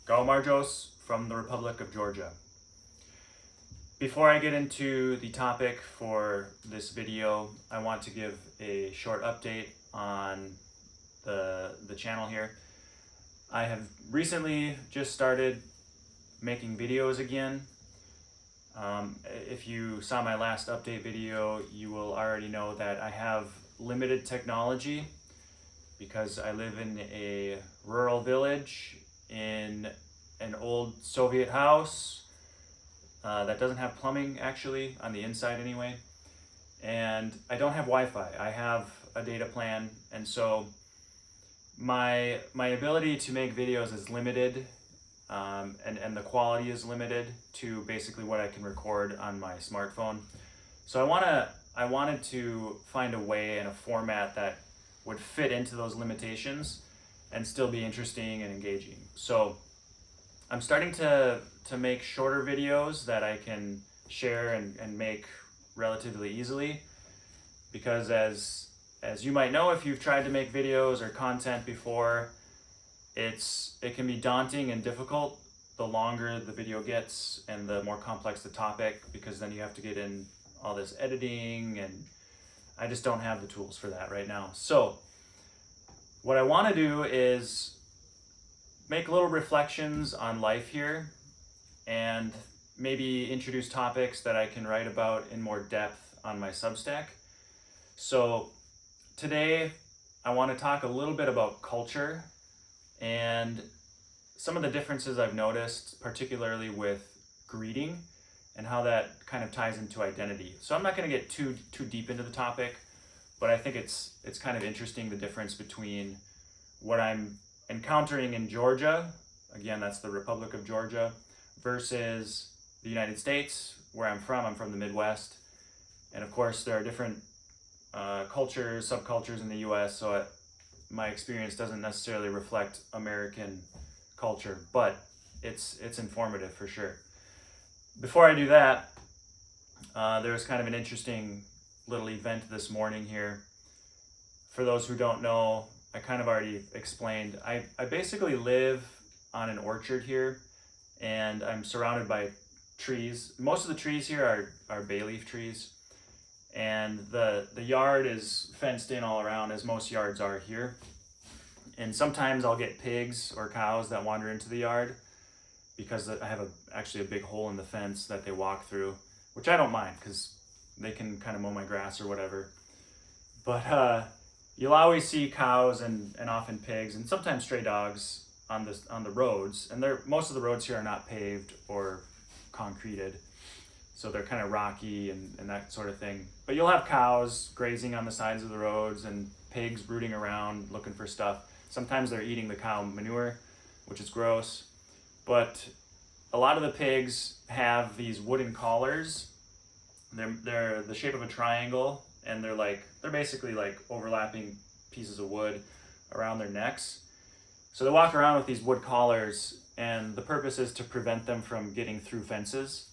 Go Marjos from the Republic of Georgia. Before I get into the topic for this video, I want to give a short update on the channel here. I have recently just started making videos again. If you saw my last update video, you will already know that I have limited technology because I live in a rural village in an old Soviet house that doesn't have plumbing, actually, on the inside anyway. And I don't have Wi-Fi. I have a data plan, and so my ability to make videos is limited, and the quality is limited to basically what I can record on my smartphone. So I wanted to find a way and a format that would fit into those limitations and still be interesting and engaging. So I'm starting to make shorter videos that I can share and make relatively easily, because as you might know, if you've tried to make videos or content before, it can be daunting and difficult the longer the video gets and the more complex the topic, because then you have to get in all this editing, and I just don't have the tools for that right now. So what I want to do is make little reflections on life here and maybe introduce topics that I can write about in more depth on my Substack. So today I want to talk a little bit about culture and some of the differences I've noticed, particularly with greeting and how that kind of ties into identity. So I'm not going to get too deep into the topic, but I think it's kind of interesting, the difference between what I'm encountering in Georgia, again, that's the Republic of Georgia, versus the United States, where I'm from the Midwest. And of course, there are different cultures, subcultures in the US, so my experience doesn't necessarily reflect American culture, but it's informative for sure. Before I do that, there was kind of an interesting little event this morning here. For those who don't know, I kind of already explained. I basically live on an orchard here, and I'm surrounded by trees. Most of the trees here are bay leaf trees, and the yard is fenced in all around, as most yards are here. And sometimes I'll get pigs or cows that wander into the yard because I have actually a big hole in the fence that they walk through, which I don't mind because they can kind of mow my grass or whatever. But you'll always see cows and often pigs and sometimes stray dogs on the roads, and most of the roads here are not paved or concreted, so they're kind of rocky and that sort of thing. But you'll have cows grazing on the sides of the roads and pigs rooting around looking for stuff. Sometimes they're eating the cow manure, which is gross. But a lot of the pigs have these wooden collars. They're the shape of a triangle, and they're basically like overlapping pieces of wood around their necks. So they walk around with these wood collars, and the purpose is to prevent them from getting through fences.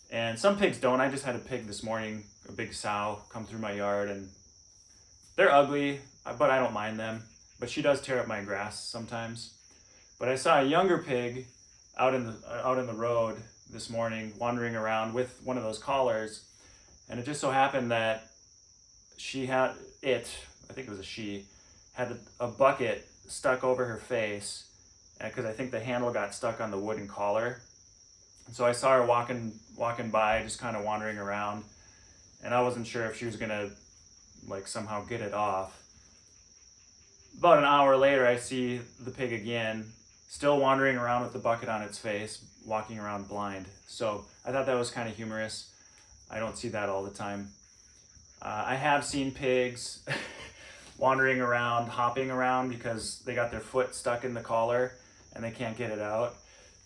And some pigs don't. I just had a pig this morning, a big sow, come through my yard, and they're ugly, but I don't mind them. But she does tear up my grass sometimes. But I saw a younger pig out in the road this morning, wandering around with one of those collars, and it just so happened that I think it was a she, had a bucket stuck over her face, because I think the handle got stuck on the wooden collar. And so I saw her walking by, just kind of wandering around, and I wasn't sure if she was gonna somehow get it off. About an hour later, I see the pig again, still wandering around with the bucket on its face, walking around blind. So I thought that was kind of humorous. I don't see that all the time. I have seen pigs wandering around, hopping around because they got their foot stuck in the collar and they can't get it out.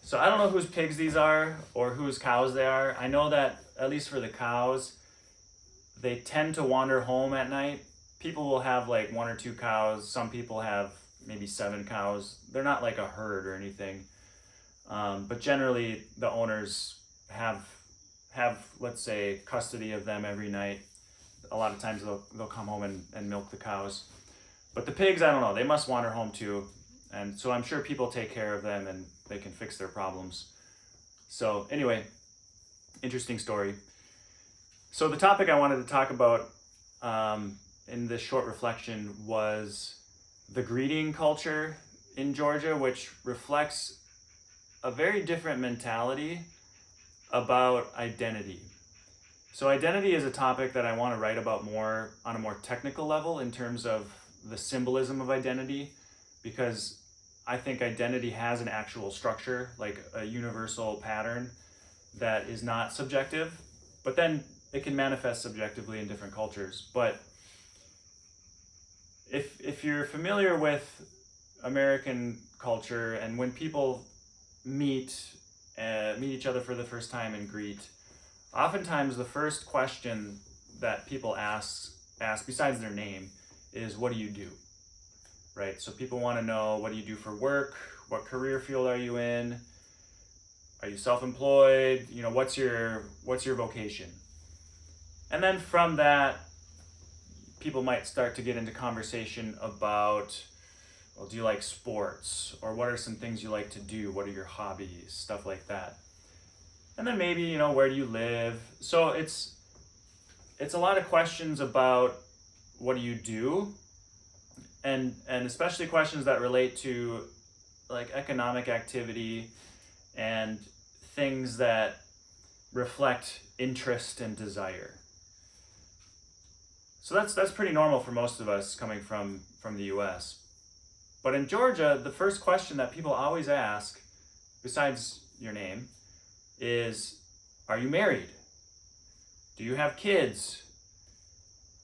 So I don't know whose pigs these are or whose cows they are. I know that, at least for the cows, they tend to wander home at night. People will have like 1 or 2 cows. Some people have maybe 7 cows. They're not like a herd or anything. But generally the owners have, let's say, custody of them every night. A lot of times they'll come home and milk the cows. But the pigs, I don't know, they must wander home too. And so I'm sure people take care of them and they can fix their problems. So anyway, interesting story. So the topic I wanted to talk about in this short reflection was the greeting culture in Georgia, which reflects a very different mentality about identity. So identity is a topic that I want to write about more on a more technical level in terms of the symbolism of identity, because I think identity has an actual structure, like a universal pattern that is not subjective, but then it can manifest subjectively in different cultures. But if you're familiar with American culture, and when people meet each other for the first time and greet, oftentimes the first question that people ask besides their name is, what do you do? Right? So people want to know, what do you do for work? What career field are you in? Are you self-employed? You know, what's your vocation? And then from that, people might start to get into conversation about, well, do you like sports? Or what are some things you like to do? What are your hobbies? Stuff like that. And then maybe, you know, where do you live? So it's a lot of questions about what do you do? And especially questions that relate to like economic activity and things that reflect interest and desire. So that's pretty normal for most of us coming from the US. But in Georgia, the first question that people always ask, besides your name, is, are you married? Do you have kids?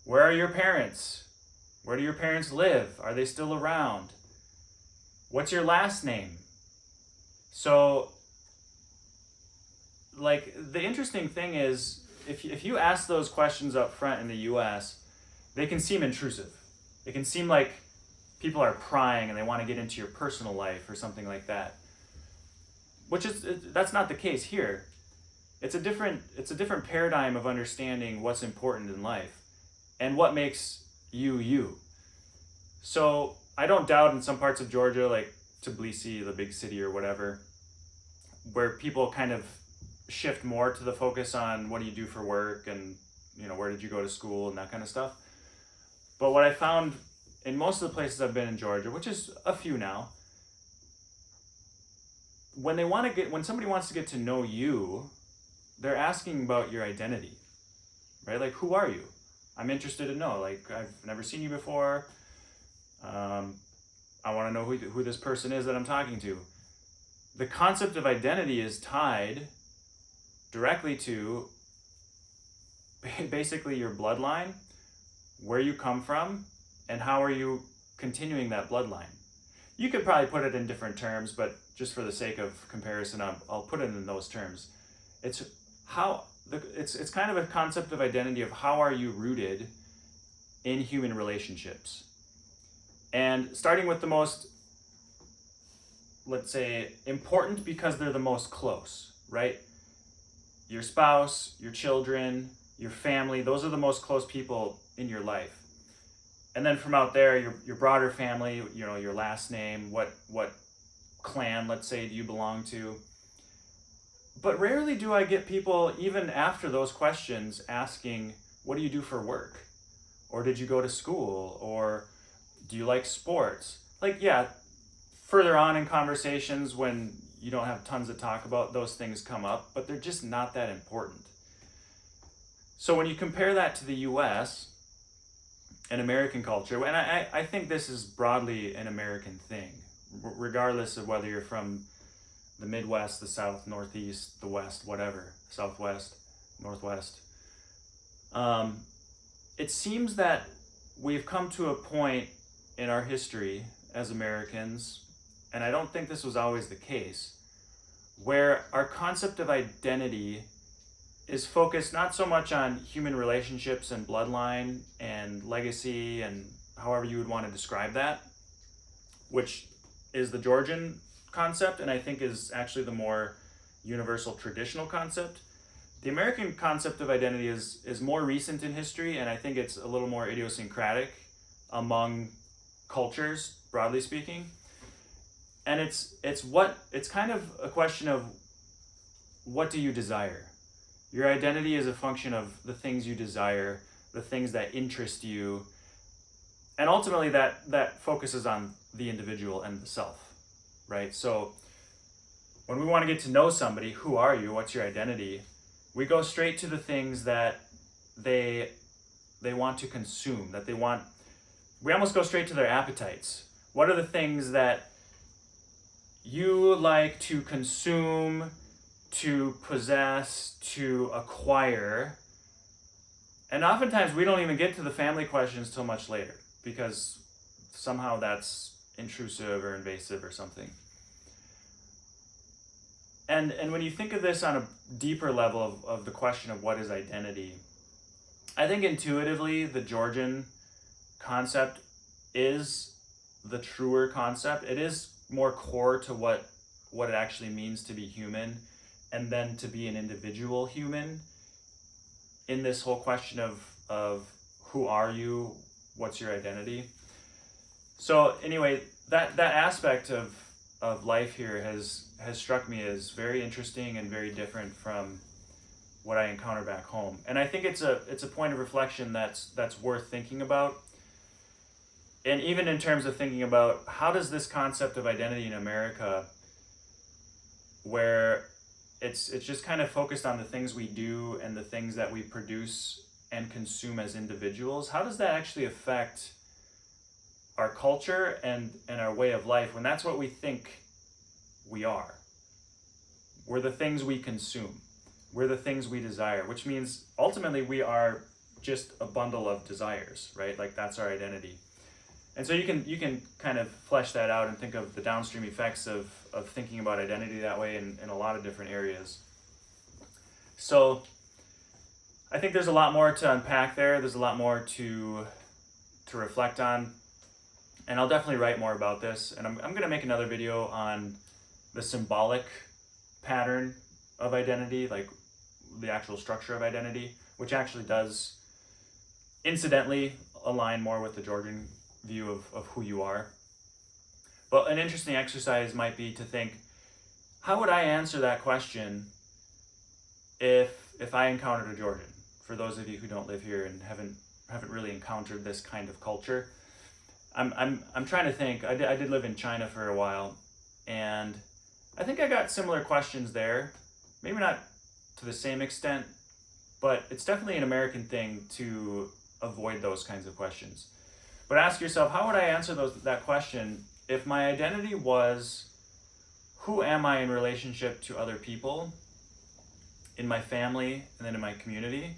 Where are your parents? Where do your parents live? Are they still around? What's your last name? So, like, the interesting thing is, if you ask those questions up front in the US, they can seem intrusive. It can seem like people are prying and they want to get into your personal life or something like that. That's not the case here. It's a different paradigm of understanding what's important in life and what makes you you. So I don't doubt in some parts of Georgia, like Tbilisi, the big city or whatever, where people kind of shift more to the focus on what do you do for work and, you know, where did you go to school and that kind of stuff. But what I found in most of the places I've been in Georgia, which is a few now, when somebody wants to get to know you, they're asking about your identity, right? Like, who are you? I'm interested to know. Like, I've never seen you before. I want to know who this person is that I'm talking to. The concept of identity is tied directly to basically your bloodline, where you come from, and how are you continuing that bloodline. You could probably put it in different terms, but just for the sake of comparison, I'll put it in those terms. It's kind of a concept of identity of how are you rooted in human relationships. And starting with the most, let's say, important because they're the most close, right? Your spouse, your children, your family, those are the most close people in your life. And then from out there, your broader family, you know, your last name, what clan, let's say, do you belong to? But rarely do I get people, even after those questions, asking, what do you do for work? Or did you go to school? Or do you like sports? Like, yeah, further on in conversations when you don't have tons to talk about, those things come up, but they're just not that important. So when you compare that to the US and American culture, and I think this is broadly an American thing, regardless of whether you're from the Midwest, the South, Northeast, the West, whatever, Southwest, Northwest. It seems that we've come to a point in our history as Americans, and I don't think this was always the case, where our concept of identity is focused not so much on human relationships and bloodline and legacy and however you would want to describe that, which is the Georgian concept, and I think is actually the more universal traditional concept. The American concept of identity is more recent in history, and I think it's a little more idiosyncratic among cultures, broadly speaking. And it's kind of a question of, what do you desire? Your identity is a function of the things you desire, the things that interest you, and ultimately that focuses on the individual and the self, right? So when we want to get to know somebody, who are you? What's your identity? We go straight to the things that they want to consume, that they want. We almost go straight to their appetites. What are the things that you like to consume, to possess, to acquire? And oftentimes we don't even get to the family questions till much later, because somehow that's intrusive or invasive or something. And when you think of this on a deeper level of the question of what is identity, I think intuitively the Georgian concept is the truer concept. It is more core to what it actually means to be human, and then to be an individual human in this whole question of who are you, what's your identity. So anyway, that aspect of life here has struck me as very interesting and very different from what I encounter back home. And I think it's a point of reflection that's worth thinking about. And even in terms of thinking about, how does this concept of identity in America, where it's just kind of focused on the things we do and the things that we produce and consume as individuals, how does that actually affect our culture and our way of life, when that's what we think we are? We're the things we consume. We're the things we desire, which means ultimately we are just a bundle of desires, right? Like, that's our identity. And so you can kind of flesh that out and think of the downstream effects of thinking about identity that way in a lot of different areas. So I think there's a lot more to unpack there. There's a lot more to reflect on. And I'll definitely write more about this. And I'm going to make another video on the symbolic pattern of identity, like the actual structure of identity, which actually does incidentally align more with the Georgian view of who you are. But an interesting exercise might be to think, how would I answer that question if I encountered a Georgian? For those of you who don't live here and haven't really encountered this kind of culture, I'm trying to think. I did live in China for a while, and I think I got similar questions there. Maybe not to the same extent, but it's definitely an American thing to avoid those kinds of questions. But ask yourself, how would I answer that question if my identity was, who am I in relationship to other people, in my family, and then in my community?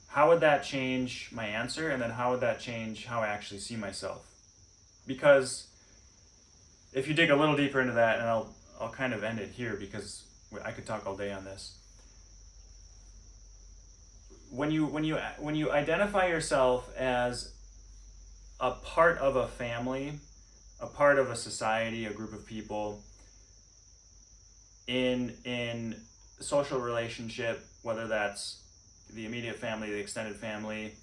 How would that change my answer? And then how would that change how I actually see myself? Because if you dig a little deeper into that, and I'll kind of end it here because I could talk all day on this. When you identify yourself as a part of a family, a part of a society, a group of people, in social relationship, whether that's the immediate family, the extended family,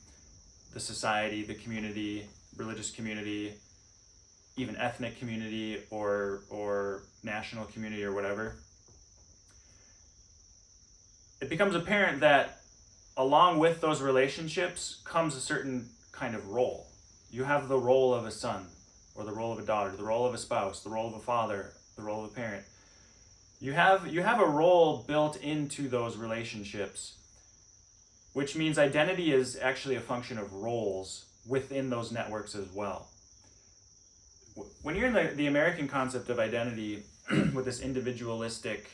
the society, the community, religious community, even ethnic community or national community or whatever, it becomes apparent that along with those relationships comes a certain kind of role. You have the role of a son, or the role of a daughter, the role of a spouse, the role of a father, the role of a parent. You have a role built into those relationships, which means identity is actually a function of roles within those networks as well. When you're in the American concept of identity with this individualistic,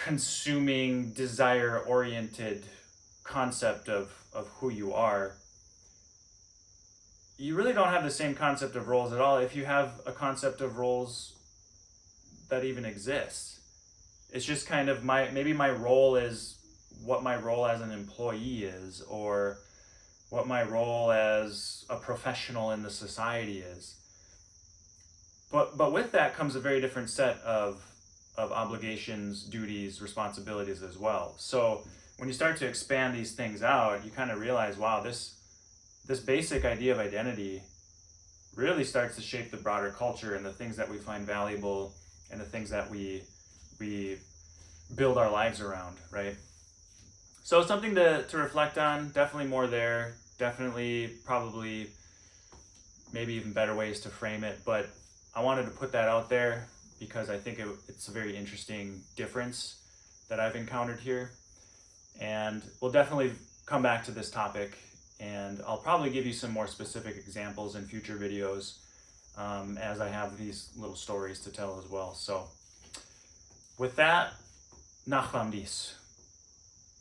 consuming, desire-oriented concept of who you are, you really don't have the same concept of roles at all, if you have a concept of roles that even exists. It's just kind of maybe my role is what my role as an employee is, or what my role as a professional in the society is. But with that comes a very different set of obligations, duties, responsibilities as well. So when you start to expand these things out, you kind of realize, wow, this basic idea of identity really starts to shape the broader culture and the things that we find valuable and the things that we build our lives around, right? So it's something to reflect on. Definitely more there. Definitely probably maybe even better ways to frame it. But I wanted to put that out there because I think it's a very interesting difference that I've encountered here. And we'll definitely come back to this topic, and I'll probably give you some more specific examples in future videos as I have these little stories to tell as well. So with that, nachlam dis.